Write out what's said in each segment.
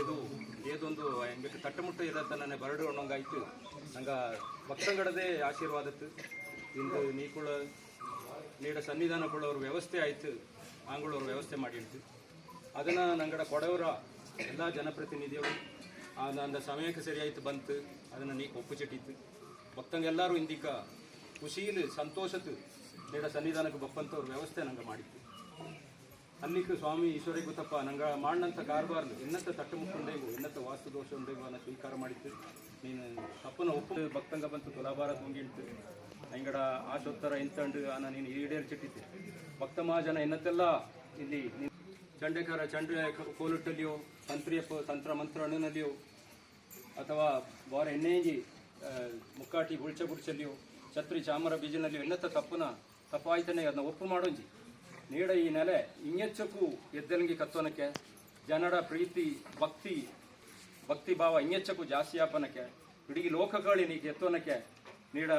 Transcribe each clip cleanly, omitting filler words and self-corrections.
ಇದು ಏದೊಂದು ಎಂಬಕ್ಕೆ ತಟ್ಟುಮುಟ್ಟು ಇರತ್ತ ನನ್ನ ಬರಡು ಅನ್ನೋಂಗಾಯ್ತು ನಂಗೆ ಭಕ್ತಂಗಡದೇ ಆಶೀರ್ವಾದತ್ತು ಇಂದು ನೀಕುಳ ನೀಡ ಸನ್ನಿಧಾನಗಳವ್ರ ವ್ಯವಸ್ಥೆ ಆಯ್ತು ಆಂಗಳವ್ರ ವ್ಯವಸ್ಥೆ ಮಾಡಿಡ್ತು ಅದನ್ನು ನಂಗಡ ಕೊಡವರ ಎಲ್ಲ ಜನಪ್ರತಿನಿಧಿಗಳು ಅಂದ ಸಮಯಕ್ಕೆ ಸರಿಯಾಯ್ತು ಬಂತು ಅದನ್ನು ನೀ ಒಪ್ಪುಚಿಟ್ಟಿತ್ತು ಭಕ್ತಂಗೆಲ್ಲರೂ ಇಂದಿಕ ಖುಷಿಯಲ್ಲಿ ಸಂತೋಷತ್ತು ನೀಡ ಸನ್ನಿಧಾನಕ್ಕೆ ಬಪ್ಪಂತವ್ರ ವ್ಯವಸ್ಥೆ ನಂಗೆ ಮಾಡಿತ್ತು ಅಲ್ಲಿಗೆ ಸ್ವಾಮಿ ಈಶ್ವರಿ ಗೊತ್ತಪ್ಪ ನಂಗೆ ಮಾಡಂಥ ಕಾರ್ಬಾರ್ಲು ಇನ್ನತ್ತ ತಟ್ಟುಮುಟ್ಟುಂಡೆಗು ಇನ್ನತ್ತ ವಾಸ್ತು ದೋಷ ಉಂಡೆಗು ಅನ್ನೋ ಸ್ವೀಕಾರ ಮಾಡಿತ್ತು ನೀನು ತಪ್ಪನ ಒಪ್ಪು ಭಕ್ತಂಗ ಬಂತು ತುಲಾಭಾರ ತುಂಗಿಡ್ತು ಹಿಂಗಡ ಆಶೋತ್ತರ ಇಂತಂಡು ಅನ್ನ ನೀನು ಈಡೇರ್ಚಿಟ್ಟಿತ್ತು ಭಕ್ತ ಮಹಾಜನ ಇನ್ನತ್ತೆಲ್ಲ ಇಲ್ಲಿ ಚಂಡೆಕಾರ ಚಂಡೆ ಕೋಲುಟ್ಟಲ್ಲಿಯೋ ತಂತ್ರಿಯಪ್ಪ ತಂತ್ರ ಮಂತ್ರ ಅಣ್ಣನಲ್ಲಿಯೋ ಅಥವಾ ಬಾರ ಎಣ್ಣೆಂಗಿ ಮುಕ್ಕಾಟಿ ಗುಳ್ಚ ಗುಡ್ಚಲ್ಲಿಯೋ ಛತ್ರಿ ಚಾಮರ ಬೀಜನಲ್ಲಿಯೋ ಇನ್ನತ್ತ ತಪ್ಪಾಯ್ತಾನೆ ಅದನ್ನ ಒಪ್ಪು ಮಾಡೋಂಜಿ ನೀಡ ಈ ನೆಲೆ ಇಂಗೆಚ್ಚಕ್ಕೂ ಎದ್ದಲಿಂಗಿ ಕತ್ತೋನಕ್ಕೆ ಜನರ ಪ್ರೀತಿ ಭಕ್ತಿ ಭಾವ ಇಂಗೆಚ್ಚಕ್ಕೂ ಜಾಸ್ತಿ ಆಪನಕ್ಕೆ ಇಡೀ ಲೋಕಗಳು ನೀಗೆ ಎತ್ತೋನಕ್ಕೆ ನೀಡ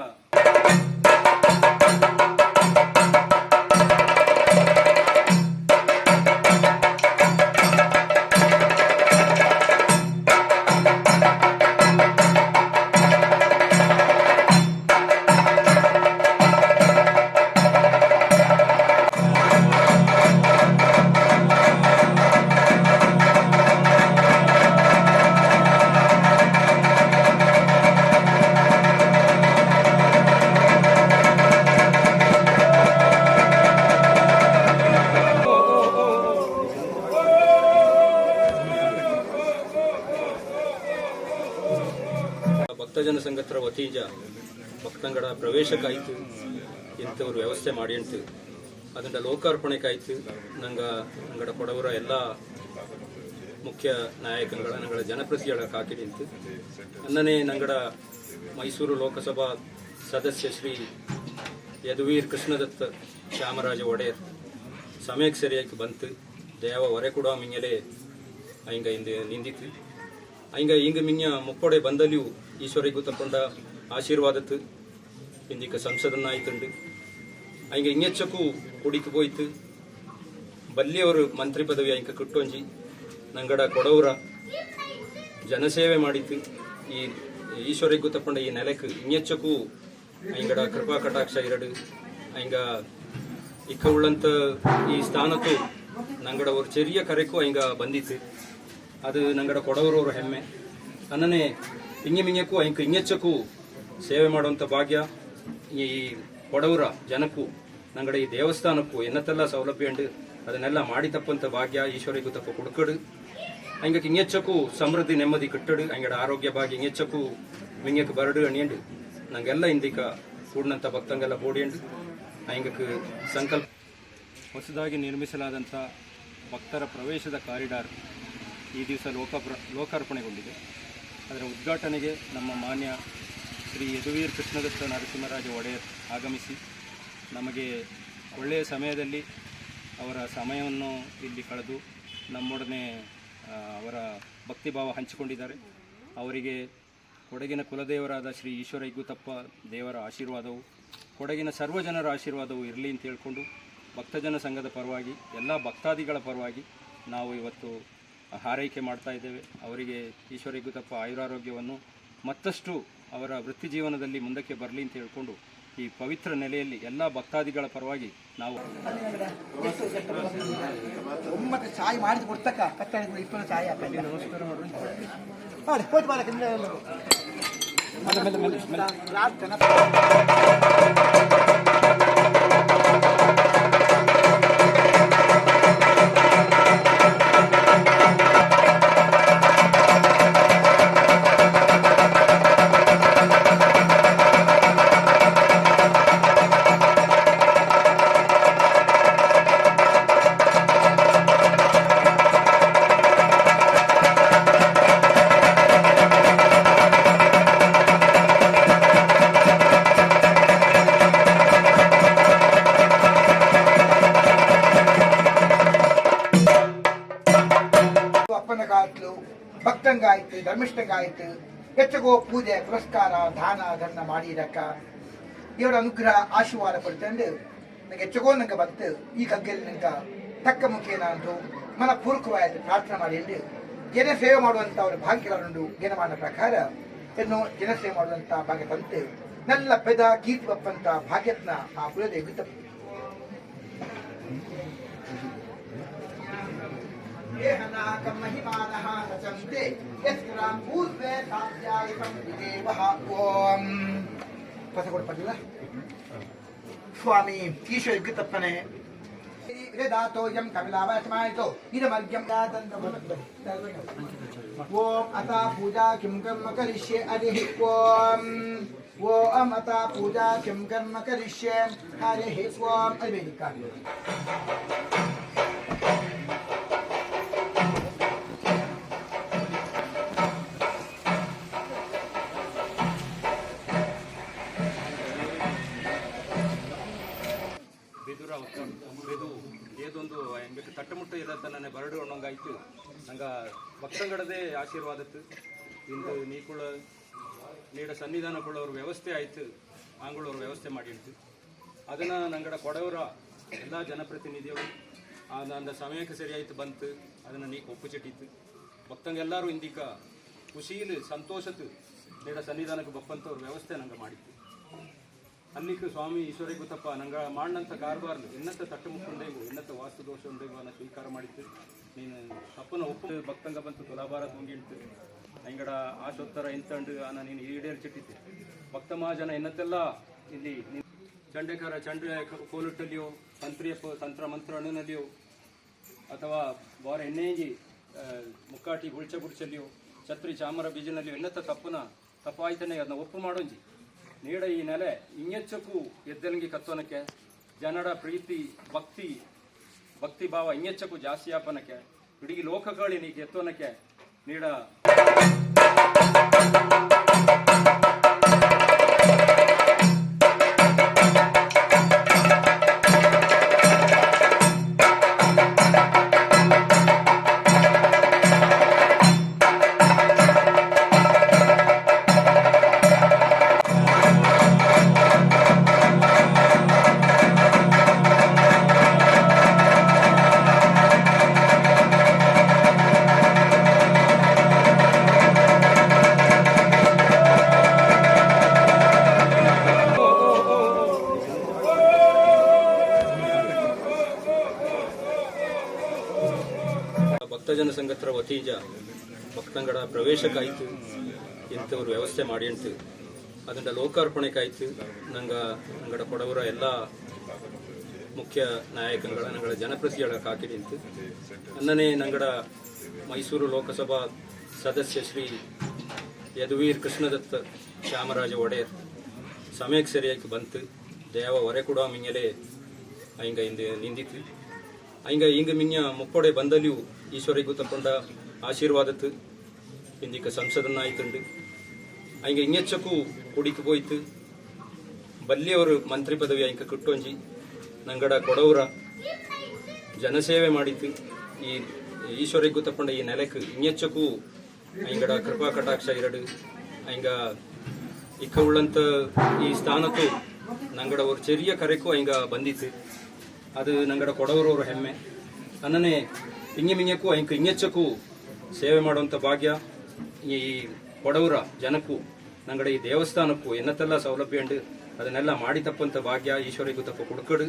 ಭಕ್ತಜನ ಸಂಘತರ ವತಿಯಿಂದ ಭಕ್ತಂಗಡ ಪ್ರವೇಶಕ್ಕಾಯ್ತು ಇಂಥವ್ರು ವ್ಯವಸ್ಥೆ ಮಾಡಿ ಅಂತು ಅದರಿಂದ ಲೋಕಾರ್ಪಣೆಗಾಯ್ತು ನಂಗಡ ಕೊಡವರ ಎಲ್ಲ ಮುಖ್ಯ ನಾಯಕರುಗಳ ನಂಗಡ ಜನಪ್ರತಿಗಳ ಕಾಕಿಡಿಂತು ಅನ್ನನೇ ನಂಗಡ ಮೈಸೂರು ಲೋಕಸಭಾ ಸದಸ್ಯ ಶ್ರೀ ಯದುವೀರ್ ಕೃಷ್ಣದತ್ತ ಚಾಮರಾಜ ಒಡೆಯರ್ ಸಮಯಕ್ಕೆ ಸರಿಯಾಗಿ ಬಂತು ದೇವ ಹೊರೆ ಕೂಡ ಮಿಂಗಲೇ ಹಿಂಗ ನಿಂದಿತ್ತು ಹಿಂಗ ಮಿಂಗ ಮುಪ್ಪೊಡೆ ಬಂದಲ್ಲಿಯೂ ಈಶ್ವರಿಗೂ ತಕೊಂಡ ಆಶೀರ್ವಾದತ್ತು ಇಂದಿಕ ಸಂಸದನಾಯ್ತುಂಡು ಹಿಂಗ ಇಂಗೆಚ್ಚಕ್ಕೂ ಕುಡಿಕು ಹೋಯ್ತು ಬಲ್ಲಿಯವರು ಮಂತ್ರಿ ಪದವಿ ಹಿಂಗ ಕಿಟ್ಟೊಂಜಿ ನಂಗಡ ಕೊಡವರ ಜನಸೇವೆ ಮಾಡಿತ್ತು ಈ ಈಶ್ವರಿಗೂ ತಕೊಂಡ ಈ ನೆಲಕ್ಕೆ ಇಂಗೆಚ್ಚಕ್ಕೂ ಹಿಂಗಡ ಕೃಪಾ ಕಟಾಕ್ಷ ಇರಡು ಹಿಂಗ ಇಕ್ಕ ಉಳ್ಳಂತ ಈ ಸ್ಥಾನಕ್ಕೂ ನಂಗಡ ஒரு ಚೆರಿಯ ಕರೆಕ್ಕೂ ಹಿಂಗ ಬಂದಿತ್ತು ಅದು ನಂಗಡ ಕೊಡವರವ್ರ ಹೆಮ್ಮೆ ಅನ್ನನೇ ಮಿಂಗಕ್ಕೂ ಇಂಗೆಚ್ಚಕ್ಕೂ ಸೇವೆ ಮಾಡುವಂಥ ಭಾಗ್ಯ ಈ ಕೊಡವರ ಜನಕ್ಕೂ ನಂಗಡ ಈ ದೇವಸ್ಥಾನಕ್ಕೂ ಎನ್ನತ್ತೆಲ್ಲ ಸೌಲಭ್ಯ ಉಂಡು ಅದನ್ನೆಲ್ಲ ಮಾಡಿ ತಪ್ಪಂಥ ಭಾಗ್ಯ ಈಶ್ವರಿಗೂ ತಪ್ಪ ಕೊಡ್ಕಡು ಹಂಗಕ್ಕೆ ಇಂಗೆಚ್ಚಕ್ಕೂ ಸಮೃದ್ಧಿ ನೆಮ್ಮದಿ ಕಟ್ಟಡು ಹಂಗಡ ಆರೋಗ್ಯ ಭಾಗ್ಯ ಇಂಗೆಚ್ಚಕ್ಕೂ ಮಿಂಗಕ್ಕೆ ಬರಡು ಅಣಿಯಂಡು ನಂಗೆಲ್ಲ ಇಂದಿಕ ಕೂಡಿನಂಥ ಭಕ್ತಂಗೆಲ್ಲ ಬೋಡಿಯಂಡು ಹಂಗಕ್ಕೆ ಸಂಕಲ್ಪ ಹೊಸದಾಗಿ ನಿರ್ಮಿಸಲಾದಂಥ ಭಕ್ತರ ಪ್ರವೇಶದ ಕಾರಿಡಾರ್ ಈ ದಿವಸ ಲೋಕಾರ್ಪಣೆಗೊಂಡಿದೆ ಅದರ ಉದ್ಘಾಟನೆಗೆ ನಮ್ಮ ಮಾನ್ಯ ಶ್ರೀ ಯದುವೀರ್ ಕೃಷ್ಣದತ್ತ ನರಸಿಂಹರಾಜ ಒಡೆಯರ್ ಆಗಮಿಸಿ ನಮಗೆ ಒಳ್ಳೆಯ ಸಮಯದಲ್ಲಿ ಅವರ ಸಮಯವನ್ನು ಇಲ್ಲಿ ಕಳೆದು ನಮ್ಮೊಡನೆ ಅವರ ಭಕ್ತಿಭಾವ ಹಂಚಿಕೊಂಡಿದ್ದಾರೆ ಅವರಿಗೆ ಕೊಡಗಿನ ಕುಲದೇವರಾದ ಶ್ರೀ ಈಶ್ವರ ಇಗ್ಗುತಪ್ಪ ದೇವರ ಆಶೀರ್ವಾದವು ಕೊಡಗಿನ ಸರ್ವ ಜನರ ಆಶೀರ್ವಾದವು ಇರಲಿ ಅಂತ ಹೇಳ್ಕೊಂಡು ಭಕ್ತಜನ ಸಂಘದ ಪರವಾಗಿ ಎಲ್ಲ ಭಕ್ತಾದಿಗಳ ಪರವಾಗಿ ನಾವು ಇವತ್ತು ಹಾರೈಕೆ ಮಾಡ್ತಾ ಇದ್ದೇವೆ ಅವರಿಗೆ ಈಶ್ವರ ಇಗ್ಗುತಪ್ಪ ಆಯುರಾರೋಗ್ಯವನ್ನು ಮತ್ತಷ್ಟು ಅವರ ವೃತ್ತಿ ಜೀವನದಲ್ಲಿ ಮುಂದಕ್ಕೆ ಬರಲಿ ಅಂತ ಹೇಳ್ಕೊಂಡು ಈ ಪವಿತ್ರ ನೆಲೆಯಲ್ಲಿ ಎಲ್ಲ ಭಕ್ತಾದಿಗಳ ಪರವಾಗಿ ನಾವು ಚಾಯ್ ಮಾಡಿದ್ ಕೊಡ್ತಕ್ಕ ಕತ್ತ ಚಾಯ್ ಅಪ್ಪನಗಾಯ್ತು ಭಕ್ತಂಗಾಯ್ತು ಧರ್ಮಿಷ್ಠಂಗಾಯ್ತು ಹೆಚ್ಚಗೋ ಪೂಜೆ ಪುರಸ್ಕಾರ ದಾನ ಧರ್ಮ ಮಾಡಿದಕ್ಕ ದೇವರ ಅನುಗ್ರಹ ಆಶೀರ್ವಾದ ಪಡ್ತಂಡು ನಂಗೆ ಹೆಚ್ಚಗೋ ನಂಗೆ ಬಂತು ಈ ಕಗ್ಗೆಲ್ಲಿ ನಂಗೆ ತಕ್ಕ ಮುಖೇನ ಅಂದು ಮನಪೂರ್ವಕವಾಗಿ ಪ್ರಾರ್ಥನೆ ಮಾಡಿ ಜನಸೇವೆ ಮಾಡುವಂತ ಅವರ ಭಾಗ್ಯಗಳನ್ನು ಜನಮಾನ ಪ್ರಕಾರ ಇನ್ನು ಜನಸೇವೆ ಮಾಡುವಂತ ಭಾಗ್ಯ ತಂತೆ ನನ್ನ ಪೆದ ಗೀತ್ ಬಪ್ಪಂತ ಭಾಗ್ಯತ್ನ ಆ ಕುಲದೇವಿ ತಪ್ಪು ಸ್ವಾಮಿ ಈಶ್ವರ ಗೀತಪ್ಪನೆ दातोयं कपिलावस्मायतो इदमर्घ्यं ओम अता पूजा किं कर्म करिष्ये हरिः ओम अता पूजा किं कर्म करिष्ये हरिः ओम अवेदिका ಏದೊಂದು ಎಂಬಕ್ಕೆ ತಟ್ಟಮುಟ್ಟ ಇರತ್ತ ನನ್ನ ಬರಡು ಒಣಗಾಯ್ತು ನಂಗೆ ಭಕ್ತಂಗಡದೇ ಆಶೀರ್ವಾದತ್ತು ಇಂದು ನೀಕುಳ ನೀಡ ಸನ್ನಿಧಾನಗಳವ್ರ ವ್ಯವಸ್ಥೆ ಆಯ್ತು ಆಂಗಳವ್ರ ವ್ಯವಸ್ಥೆ ಮಾಡಿಡ್ತು ಅದನ್ನು ನಂಗಡ ಕೊಡವರ ಎಲ್ಲ ಜನಪ್ರತಿನಿಧಿಗಳು ಅಂದ ಸಮಯಕ್ಕೆ ಸರಿಯಾಯ್ತು ಬಂತು ಅದನ್ನು ನೀಕು ಒಪ್ಪುಚಿಟ್ಟಿತ್ತು ಭಕ್ತಂಗೆಲ್ಲರೂ ಇಂದಿಕ ಖುಷಿಲಿ ಸಂತೋಷತ್ತು ನೀಡ ಸನ್ನಿಧಾನಕ್ಕೆ ಬಪ್ಪಂತವ್ರ ವ್ಯವಸ್ಥೆ ನಂಗೆ ಮಾಡಿತ್ತು ಅಲ್ಲಿಗೆ ಸ್ವಾಮಿ ಈಶ್ವರ ಗೊತ್ತಪ್ಪ ನಂಗೆ ಮಾಡಂತ ಕಾರ್ಬಾರ್ಲು ಇನ್ನತ್ತ ತಟ್ಟು ಮುಕ್ಕೊಂಡೇವು ಇನ್ನತ್ತ ವಾಸ್ತು ದೋಷ ಒಂದೇವು ಅನ್ನೋ ಸ್ವೀಕಾರ ಮಾಡಿತ್ತು ನೀನು ತಪ್ಪನ ಒಪ್ಪು ಭಕ್ತಂಗ ಬಂತು ತುಲಾಭಾರ ತುಂಗಿಡ್ತು ಅಂಗಡ ಆಶೋತ್ತರ ಇಂತಂಡು ಅನ್ನ ನೀನು ಈಡೇರ್ಚಿಟ್ಟಿದ್ದೆ ಭಕ್ತ ಮಹಾಜನ ಇನ್ನತ್ತೆಲ್ಲ ಇಲ್ಲಿ ಚಂಡೆಕಾರ ಚಂಡೆ ಕೋಲುಟ್ಟಲ್ಲಿಯೋ ತಂತ್ರಿಯಪ್ಪ ತಂತ್ರ ಮಂತ್ರ ಅಣ್ಣನಲ್ಲಿಯೋ ಅಥವಾ ಬಾರ ಎಣ್ಣೆಂಗಿ ಮುಕ್ಕಾಟಿ ಗುಳ್ಚ ಗುಡ್ಚಲ್ಲಿಯೋ ಛತ್ರಿ ಚಾಮರ ಬೀಜನಲ್ಲಿಯೋ ಇನ್ನತ್ತ ತಪ್ಪಾಯ್ತಾನೆ ಅದನ್ನ ಒಪ್ಪು ಮಾಡೋಂಜಿ ನೀಡ ಈ ನೆಲೆ ಇಂಗೆಚ್ಚಕ್ಕೂ ಎದ್ದಲಿಂಗಿ ಕತ್ತೋನಕ್ಕೆ ಜನರ ಪ್ರೀತಿ ಭಕ್ತಿ ಭಾವ ಇಂಗೆಚ್ಚಕ್ಕೂ ಜಾಸ್ತಿ ಆಪನಕ್ಕೆ ಇಡೀ ಲೋಕಗಳು ನೀಗೆ ಎತ್ತೋನಕ್ಕೆ ನೀಡ ಭಕ್ತಜನ ಸಂಘತ್ರ ವತಿಂಜ ಭಕ್ತಂಗಡ ಪ್ರವೇಶಕ್ಕಾಯ್ತು ಇಂಥವ್ರು ವ್ಯವಸ್ಥೆ ಮಾಡಿ ಅಂತು ಅದನ್ನ ಲೋಕಾರ್ಪಣೆಗಾಯ್ತು ನಂಗಡ ಕೊಡವರ ಎಲ್ಲ ಮುಖ್ಯ ನಾಯಕರುಗಳ ನಂಗಡ ಜನಪ್ರತಿಗಳ ಕಾಕಿಡಿಂತು ಅನ್ನನೇ ನಂಗಡ ಮೈಸೂರು ಲೋಕಸಭಾ ಸದಸ್ಯ ಶ್ರೀ ಯದುವೀರ್ ಕೃಷ್ಣದತ್ತ ಶ್ಯಾಮರಾಜ ಒಡೆಯರ್ ಸಮಯಕ್ಕೆ ಸರಿಯಾಗಿ ಬಂತು ದೇವ ಹೊರೆ ಕೂಡ ಮಿಂಗಲೇ ಹಿಂಗ ನಿಂದಿತ್ತು ಹಿಂಗ ಮಿಂಗ ಮುಕ್ಕೋಡೆ ಬಂದಲ್ಲಿಯೂ ಈಶ್ವರಿಗೂ ತಕೊಂಡ ಆಶೀರ್ವಾದತ್ತು ಇಂದಿಕ ಸಂಸದನಾಯ್ತುಂಡು ಹಿಂಗ ಇಂಗೆಚ್ಚಕ್ಕೂ ಕುಡಿಕು ಹೋಯ್ತು ಬಲ್ಲಿಯವರು ಮಂತ್ರಿ ಪದವಿ ಹಿಂಗ ಕಿಟ್ಟೊಂಜಿ ನಂಗಡ ಕೊಡವರ ಜನಸೇವೆ ಮಾಡಿತ್ತು ಈ ಈಶ್ವರಿಗೂ ತಕೊಂಡ ಈ ನೆಲಕ್ಕೆ ಇಂಗೆಚ್ಚಕ್ಕೂ ಹಿಂಗಡ ಕೃಪಾ ಕಟಾಕ್ಷ ಇರಡು ಹಿಂಗ ಇಕ್ಕ ಉಳ್ಳಂತ ಈ ಸ್ಥಾನಕ್ಕೂ ನಂಗಡ ಅವ್ರ ಚೆರಿಯ ಕರೆಕ್ಕೂ ಹಿಂಗ ಬಂದಿತ್ತು ಅದು ನಂಗಡ ಕೊಡವರವ್ರ ಹೆಮ್ಮೆ ಅನ್ನನೇ ಮಿಂಗಕ್ಕೂ ಇಂಗೆಚ್ಚಕ್ಕೂ ಸೇವೆ ಮಾಡುವಂಥ ಭಾಗ್ಯ ಈ ಕೊಡವರ ಜನಕ್ಕೂ ನಂಗಡ ಈ ದೇವಸ್ಥಾನಕ್ಕೂ ಎನ್ನತ್ತೆಲ್ಲ ಸೌಲಭ್ಯ ಉಂಡು ಅದನ್ನೆಲ್ಲ ಮಾಡಿ ತಪ್ಪಂತ ಭಾಗ್ಯ ಈಶ್ವರಿಗೂ ತಪ್ಪ ಕುಡ್ಕಡು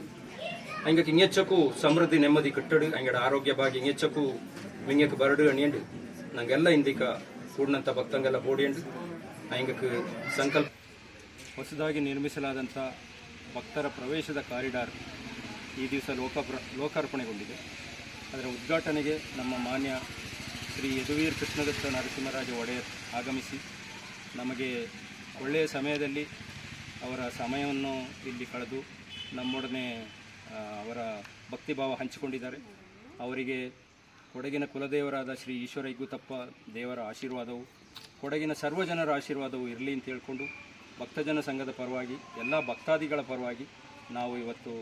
ಹಂಗೆ ಇಂಗೆಚ್ಚಕ್ಕೂ ಸಮೃದ್ಧಿ ನೆಮ್ಮದಿ ಕಿಟ್ಟಡು ಹಂಗಡ ಆರೋಗ್ಯ ಭಾಗ್ಯ ಇಂಗೆಚ್ಚಕ್ಕೂ ಮಿಂಗಕ್ಕೆ ಬರಡು ಅಣಿಯಂಡು ನಂಗೆಲ್ಲ ಇಂದಿಕ ಕೂಡಿನಂಥ ಭಕ್ತಂಗೆಲ್ಲ ಬೋಡಿಯಂಡು ಹಂಗಕ್ಕೆ ಸಂಕಲ್ಪ ಹೊಸದಾಗಿ ನಿರ್ಮಿಸಲಾದಂಥ ಭಕ್ತರ ಪ್ರವೇಶದ ಕಾರಿಡಾರ್ ಈ ದಿವಸ ಲೋಕಾರ್ಪಣೆಗೊಂಡಿದೆ ಅದರ ಉದ್ಘಾಟನೆಗೆ ನಮ್ಮ ಮಾನ್ಯ ಶ್ರೀ ಯದುವೀರ್ ಕೃಷ್ಣದತ್ತ ನರಸಿಂಹರಾಜ ಒಡೆಯರ್ ಆಗಮಿಸಿ ನಮಗೆ ಒಳ್ಳೆಯ ಸಮಯದಲ್ಲಿ ಅವರ ಸಮಯವನ್ನು ಇಲ್ಲಿ ಕಳೆದು ನಮ್ಮೊಡನೆ ಅವರ ಭಕ್ತಿಭಾವ ಹಂಚಿಕೊಂಡಿದ್ದಾರೆ. ಅವರಿಗೆ ಕೊಡಗಿನ ಕುಲದೇವರಾದ ಶ್ರೀ ಈಶ್ವರ ಇಗ್ಗುತಪ್ಪ ದೇವರ ಆಶೀರ್ವಾದವು, ಕೊಡಗಿನ ಸರ್ವಜನರ ಆಶೀರ್ವಾದವು ಇರಲಿ ಅಂತ ಹೇಳ್ಕೊಂಡು ಭಕ್ತಜನ ಸಂಘದ ಪರವಾಗಿ ಎಲ್ಲ ಭಕ್ತಾದಿಗಳ ಪರವಾಗಿ ನಾವು ಇವತ್ತು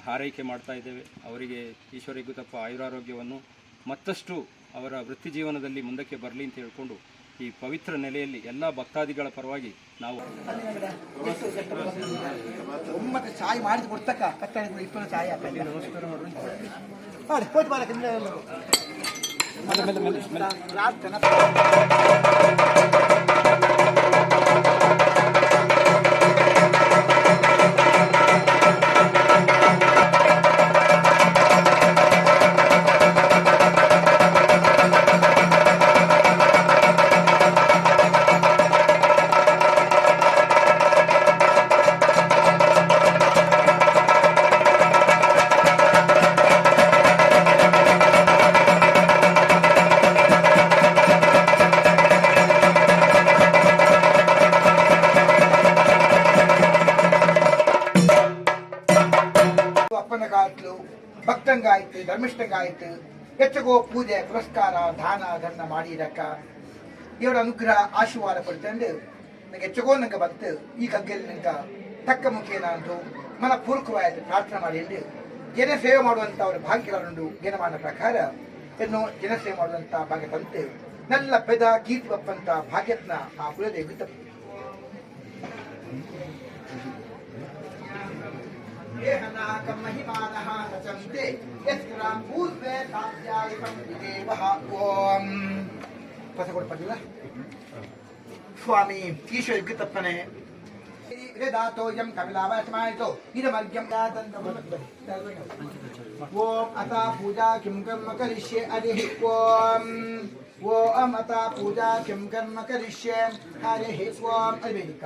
ಹಾರೈಕೆ ಮಾಡ್ತಾ ಇದ್ದೇವೆ. ಅವರಿಗೆ ಈಶ್ವರ ಇಗ್ಗುತಪ್ಪ ಆಯುರಾರೋಗ್ಯವನ್ನು ಮತ್ತಷ್ಟು ಅವರ ವೃತ್ತಿ ಜೀವನದಲ್ಲಿ ಮುಂದಕ್ಕೆ ಬರಲಿ ಅಂತ ಹೇಳ್ಕೊಂಡು ಈ ಪವಿತ್ರ ನೆಲೆಯಲ್ಲಿ ಎಲ್ಲ ಭಕ್ತಾದಿಗಳ ಪರವಾಗಿ ನಾವು ಚಾಯ್ ಮಾಡಿದ್ ಕೊಡ್ತಕ್ಕ ಕತ್ತಡ ಚಾಯ್ ಪ್ರಾರ್ಥನಾ ಅಪ್ಪನ ಕಾಯ್ತು ಭಕ್ತಂಗಾಯ್ತು ಧರ್ಮಿಷ್ಠಂಗಾಯ್ತು ಹೆಚ್ಚಗೋ ಪೂಜೆ ಪುರಸ್ಕಾರ ದಾನ ಧರ್ಮ ಮಾಡಿದಕ್ಕ ದೇವರ ಅನುಗ್ರಹ ಆಶೀರ್ವಾದ ಪಡ್ಕೊಂಡು ನಂಗೆ ಹೆಚ್ಚಗೋ ನಂಗೆ ಬಂತು ಈ ಕಗ್ಗಲ್ಲಿ ನಂಗೆ ತಕ್ಕ ಮುಖೇನ ಅಂದು ಮನಪೂರ್ವಕವಾದ ಪ್ರಾರ್ಥನೆ ಮಾಡಿ ಜನ ಸೇವೆ ಮಾಡುವಂತ ಅವರ ಭಾಗ್ಯಗಳನ್ನು ಜ್ಞಾನಮಾನ ಪ್ರಕಾರ ಇನ್ನು ಜನಸೇವೆ ಮಾಡುವಂತ ಭಾಗ್ಯ ತಂತು ನಲ್ಲ ಪೆದ ಕೀರ್ತಿ ಬಪ್ಪಂತ ಭಾಗ್ಯತ್ನ ಆ ಕುಲದೇವಿ ತಪ್ಪು ಸ್ವಾಮಿ ಈಶ್ವರ ತಪ್ಪನೆ ವೇದಾತೋಯಂ ಕಪಿಲಾವಸ್ಮಾಯಿತೋ ಇದಮರ್ಗ್ಯಂ ಓಂ ಅತ ಪೂಜಾ ಕಿಂ ಕರ್ಮ ಕರಿಷ್ಯೆ ಹರಿಃ ಓಂ ಅತ ಪೂಜಾ ಕಿಂ ಕರ್ಮ ಕರಿಷ್ಯೆ ಹರಿಃ ಓಂ ಅಲ್ವೇದಿಕ